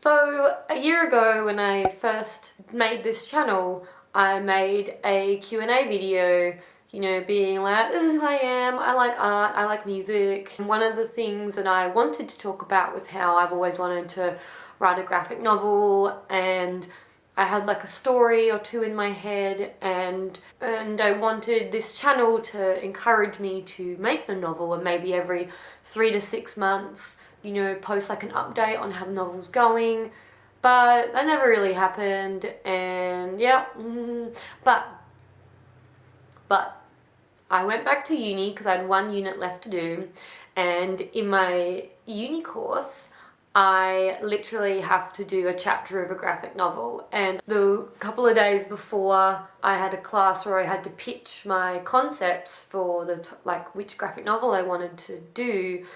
So a year ago when I first made this channel, I made a Q&A video, you know, being like, this is who I am, I like art, I like music. And one of the things that I wanted to talk about was how I've always wanted to write a graphic novel, and I had like a story or two in my head, and I wanted this channel to encourage me to make the novel, and maybe every 3 to 6 months, you know, post like an update on how the novel's going. But that never really happened, and yeah, but I went back to uni because I had 1 unit left to do, and in my uni course I literally have to do a chapter of a graphic novel. And the couple of days before I had a class where I had to pitch my concepts for the like which graphic novel I wanted to do,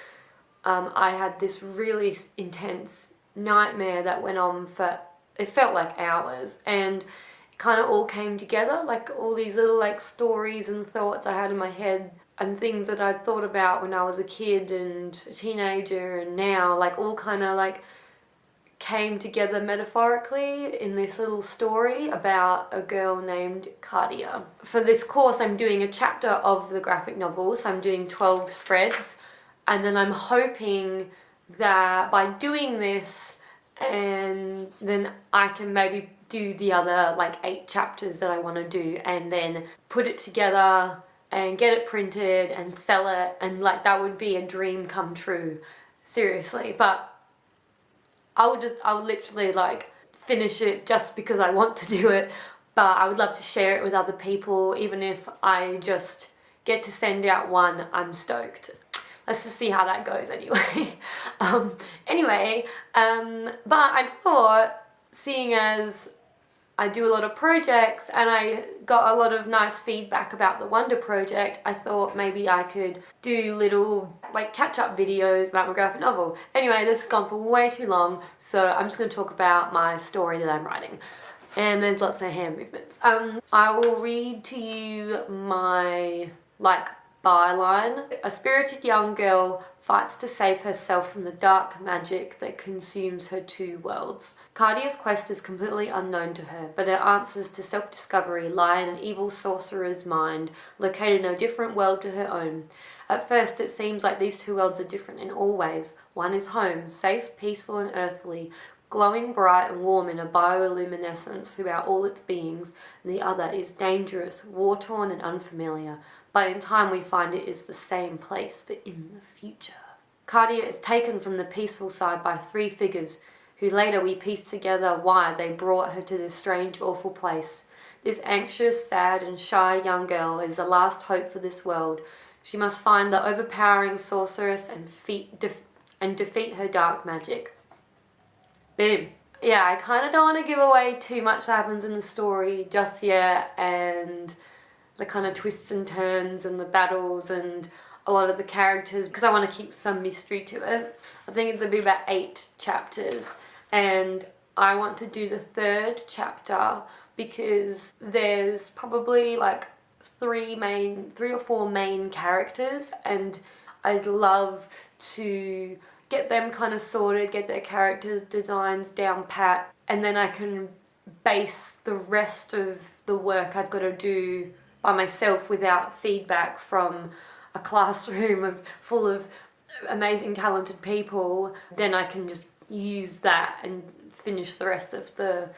I had this really intense nightmare that went on for, it felt like hours, and it kind of all came together, like all these little like stories and thoughts I had in my head and things that I'd thought about when I was a kid and a teenager and now, like all kind of like came together metaphorically in this little story about a girl named Cardia. For this course I'm doing a chapter of the graphic novel, so I'm doing 12 spreads, and then I'm hoping that by doing this, and then I can maybe do the other like 8 chapters that I want to do, and then put it together and get it printed and sell it, and like that would be a dream come true, seriously. But I would literally like finish it just because I want to do it, but I would love to share it with other people. Even if I just get to send out one, I'm stoked. Let's just see how that goes anyway. But I thought, seeing as I do a lot of projects and I got a lot of nice feedback about the Wonder project, I thought maybe I could do little like catch-up videos about my graphic novel. Anyway, this has gone for way too long, so I'm just going to talk about my story that I'm writing. And there's lots of hand movements. I will read to you my byline. A spirited young girl fights to save herself from the dark magic that consumes her 2 worlds. Cardia's quest is completely unknown to her, but her answers to self-discovery lie in an evil sorcerer's mind, located in a different world to her own. At first it seems like these 2 worlds are different in all ways. One is home, safe, peaceful and earthly, glowing bright and warm in a bioluminescence throughout all its beings, and the other is dangerous, war-torn and unfamiliar. But in time we find it is the same place, but in the future. Cardia is taken from the peaceful side by 3 figures, who later we piece together why they brought her to this strange, awful place. This anxious, sad and shy young girl is the last hope for this world. She must find the overpowering sorceress and defeat her dark magic. Boom. Yeah, I kind of don't want to give away too much that happens in the story just yet, and the kind of twists and turns and the battles and a lot of the characters, because I want to keep some mystery to it. I think it'll be about 8 chapters, and I want to do the 3rd chapter because there's probably like 3 or 4 main characters, and I'd love to get them kind of sorted, get their characters' designs down pat, and then I can base the rest of the work I've got to do by myself without feedback from a classroom full of amazing talented people. Then I can just use that and finish the rest of the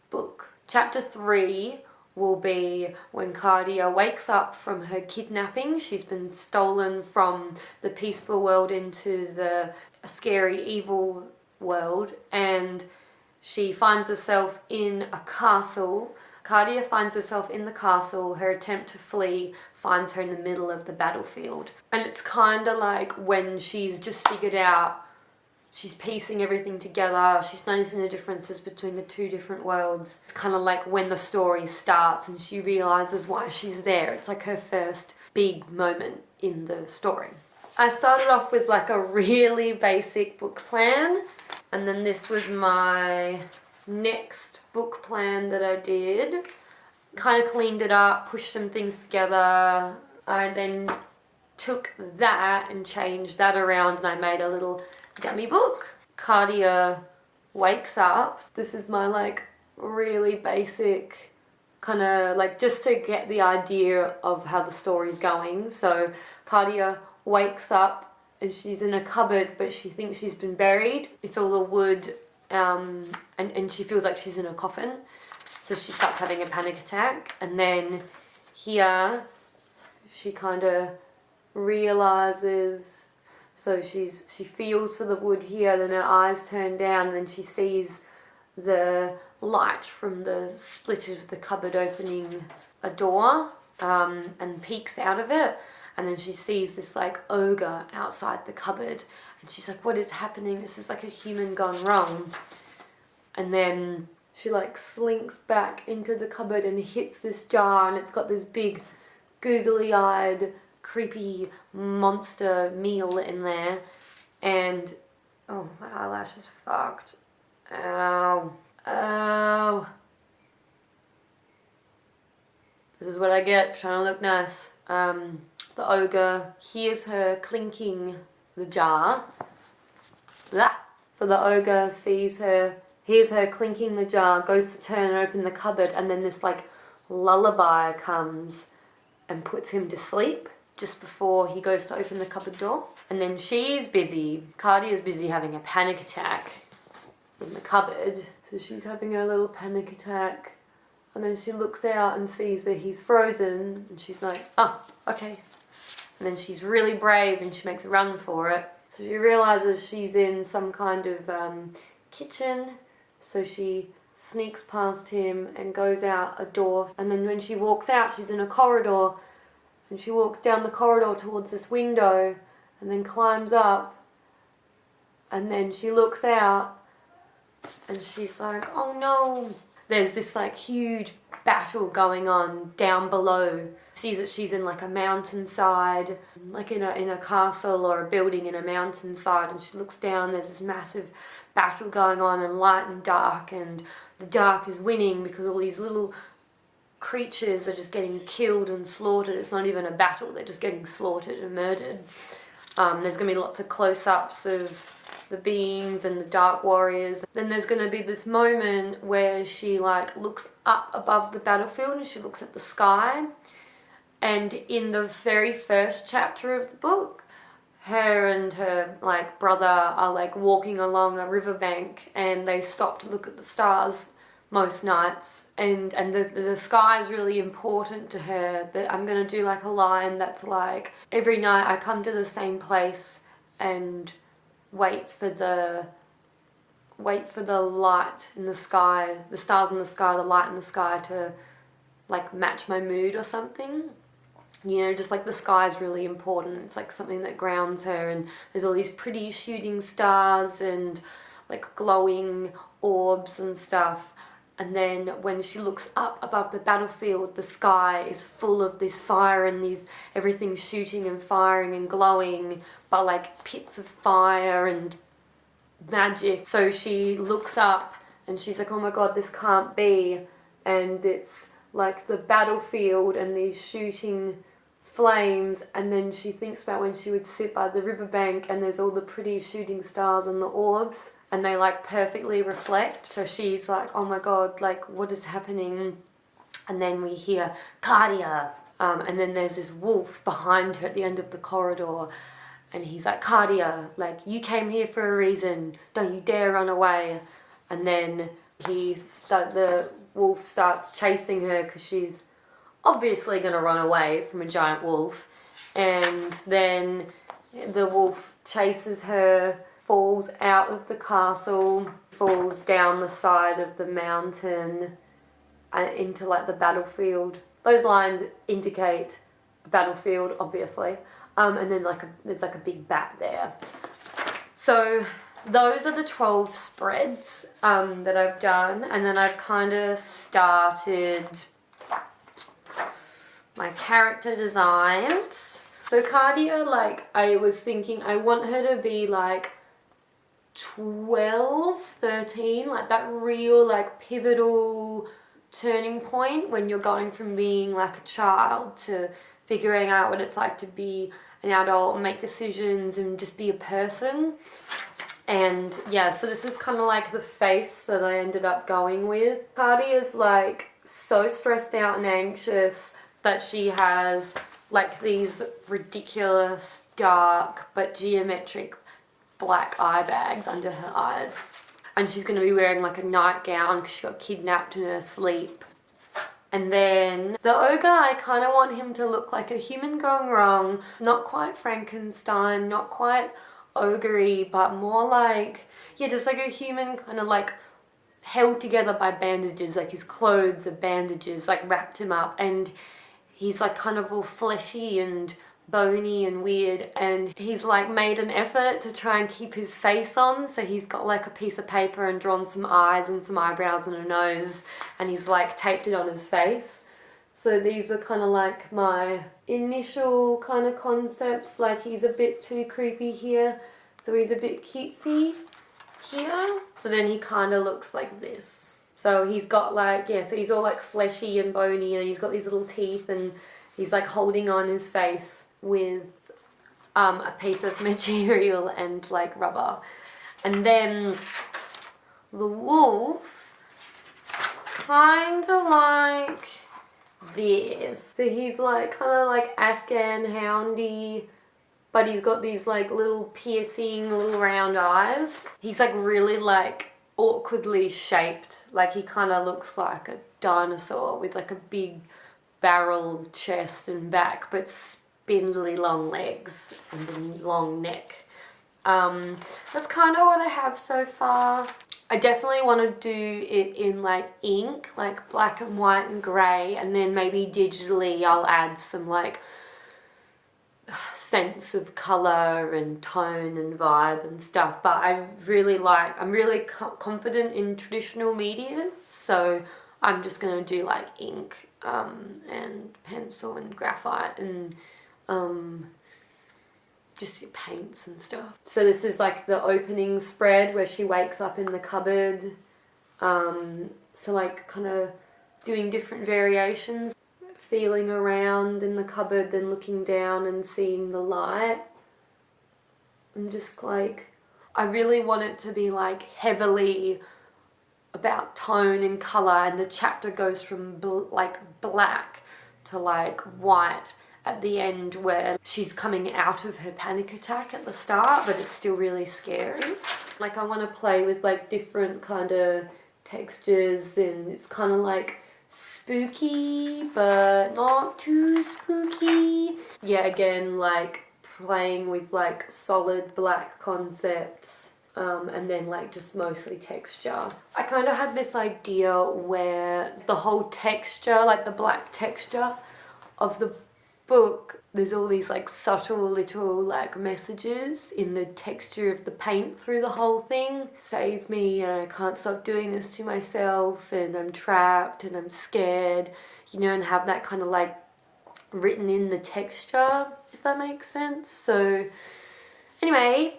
book. Chapter 3 will be when Cardia wakes up from her kidnapping. She's been stolen from the peaceful world into the scary evil world, and she finds herself in a castle. Cardia finds herself in the castle. Her attempt to flee finds her in the middle of the battlefield. And it's kind of like when she's just figured out, she's piecing everything together, she's noticing the differences between the 2 different worlds. It's kind of like when the story starts and she realizes why she's there. It's like her first big moment in the story. I started off with like a really basic book plan, and then this was my next book plan that I did. Kind of cleaned it up, pushed some things together. I then took that and changed that around, and I made a little dummy book. Cardia wakes up. This is my like really basic kind of like just to get the idea of how the story's going. So Cardia wakes up and she's in a cupboard, but she thinks she's been buried. It's all the wood, and she feels like she's in a coffin. So she starts having a panic attack, and then here she kind of realizes, so she feels for the wood here, then her eyes turn down, and then she sees the light from the split of the cupboard opening a door, and peeks out of it, and then she sees this like ogre outside the cupboard, and she's like, what is happening? This is like a human gone wrong. And then she like slinks back into the cupboard and hits this jar, and it's got this big googly-eyed creepy monster meal in there, and oh, my eyelash is fucked. Ow. Oh. This is what I get for trying to look nice. The ogre hears her clinking the jar. Blah. So the ogre hears her clinking the jar, goes to turn and open the cupboard, and then this like lullaby comes and puts him to sleep just before he goes to open the cupboard door. And then Cardia's busy having a panic attack in the cupboard. So she's having her little panic attack, and then she looks out and sees that he's frozen, and she's like, oh, okay. And then she's really brave and she makes a run for it. So she realizes she's in some kind of kitchen, so she sneaks past him and goes out a door, and then when she walks out, she's in a corridor, and she walks down the corridor towards this window and then climbs up, and then she looks out and she's like, oh no, there's this like huge battle going on down below. Sees that she's in like a mountainside, like in a castle or a building in a mountainside, and she looks down, there's this massive battle going on, and light and dark, and the dark is winning because all these little creatures are just getting killed and slaughtered. It's not even a battle, they're just getting slaughtered and murdered. There's going to be lots of close-ups of the beings and the dark warriors. Then there's going to be this moment where she like looks up above the battlefield and she looks at the sky, and in the very first chapter of the book, her and her like brother are like walking along a riverbank, and they stop to look at the stars most nights, and the sky is really important to her. That I'm gonna do like a line that's like, every night I come to the same place and wait for the light in the sky, the stars in the sky, the light in the sky to like match my mood or something. You know, just like the sky is really important. It's like something that grounds her, and there's all these pretty shooting stars and like glowing orbs and stuff. And then when she looks up above the battlefield, the sky is full of this fire and everything's shooting and firing and glowing by like pits of fire and magic. So she looks up and she's like, oh my god, this can't be. And it's like the battlefield and these shooting flames, and then she thinks about when she would sit by the riverbank and there's all the pretty shooting stars and the orbs, and they like perfectly reflect. So she's like, oh my god, like what is happening? And then we hear Cardia, and then there's this wolf behind her at the end of the corridor, and he's like, Cardia, like you came here for a reason, don't you dare run away. And then the wolf starts chasing her because she's obviously going to run away from a giant wolf, and then the wolf chases her, falls out of the castle, falls down the side of the mountain into like the battlefield. Those lines indicate a battlefield, obviously, and then there's like a big bat there. So those are the 12 spreads that I've done, and then I've kind of started my character designs. So Cardia, like I was thinking, I want her to be like 12, 13, like that real like pivotal turning point when you're going from being like a child to figuring out what it's like to be an adult and make decisions and just be a person. And yeah, so this is kind of like the face that I ended up going with. Cardi is like so stressed out and anxious that she has like these ridiculous dark but geometric black eye bags under her eyes. And she's going to be wearing like a nightgown because she got kidnapped in her sleep. And then the ogre, I kind of want him to look like a human gone wrong. Not quite Frankenstein, not quite ogre-y, but more like, yeah, just like a human kind of like held together by bandages. Like his clothes are bandages, like wrapped him up. And he's like kind of all fleshy and bony and weird, and he's like made an effort to try and keep his face on, so he's got like a piece of paper and drawn some eyes and some eyebrows and a nose, and he's like taped it on his face. So these were kind of like my initial kind of concepts. Like he's a bit too creepy here, so he's a bit cutesy here. So then he kind of looks like this. So he's got like, yeah, so he's all like fleshy and bony, and he's got these little teeth, and he's like holding on his face with a piece of material and like rubber. And then the wolf, kind of like this. So he's like kind of like Afghan houndy, but he's got these like little piercing little round eyes. He's like really like awkwardly shaped, like he kind of looks like a dinosaur with like a big barrel chest and back, but spindly long legs and a long neck. That's kind of what I have so far. I definitely want to do it in like ink, like black and white and grey, and then maybe digitally I'll add some like sense of colour and tone and vibe and stuff. But I'm really confident in traditional media, so I'm just going to do like ink and pencil and graphite and just your paints and stuff. So this is like the opening spread where she wakes up in the cupboard. So like kind of doing different variations, feeling around in the cupboard, then looking down and seeing the light. And just like, I really want it to be like heavily about tone and colour, and the chapter goes from like black to like white at the end, where she's coming out of her panic attack at the start, but it's still really scary. Like I want to play with like different kind of textures, and it's kind of like spooky but not too spooky. Yeah, again, like playing with like solid black concepts. And then like just mostly texture. I kind of had this idea where the whole texture, like the black texture of the book, there's all these like subtle little like messages in the texture of the paint through the whole thing. Save me, and I can't stop doing this to myself, and I'm trapped and I'm scared, you know, and have that kind of like written in the texture, if that makes sense. So anyway,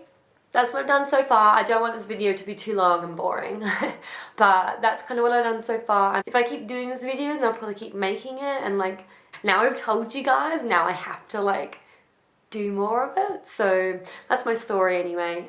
that's what I've done so far. I don't want this video to be too long and boring, but that's kind of what I've done so far. And if I keep doing this video, then I'll probably keep making it, and like now I've told you guys, now I have to like do more of it. So that's my story anyway.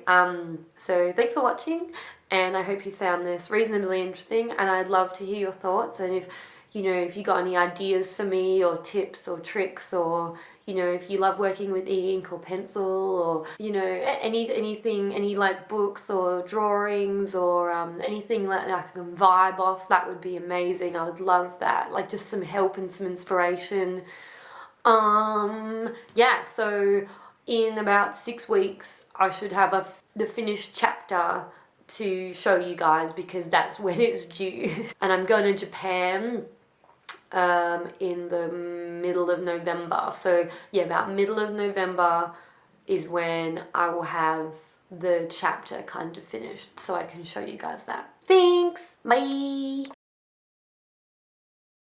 So thanks for watching, and I hope you found this reasonably interesting, and I'd love to hear your thoughts. And if you know, if you got any ideas for me, or tips or tricks, or you know, if you love working with ink or pencil, or you know, anything, any like books or drawings, or anything that I can vibe off, that would be amazing. I would love that, like just some help and some inspiration. Yeah, so in about 6 weeks I should have the finished chapter to show you guys, because that's when it's due. And I'm going to Japan in the middle of November. So yeah, about middle of November is when I will have the chapter kind of finished, so I can show you guys that. Thanks, bye!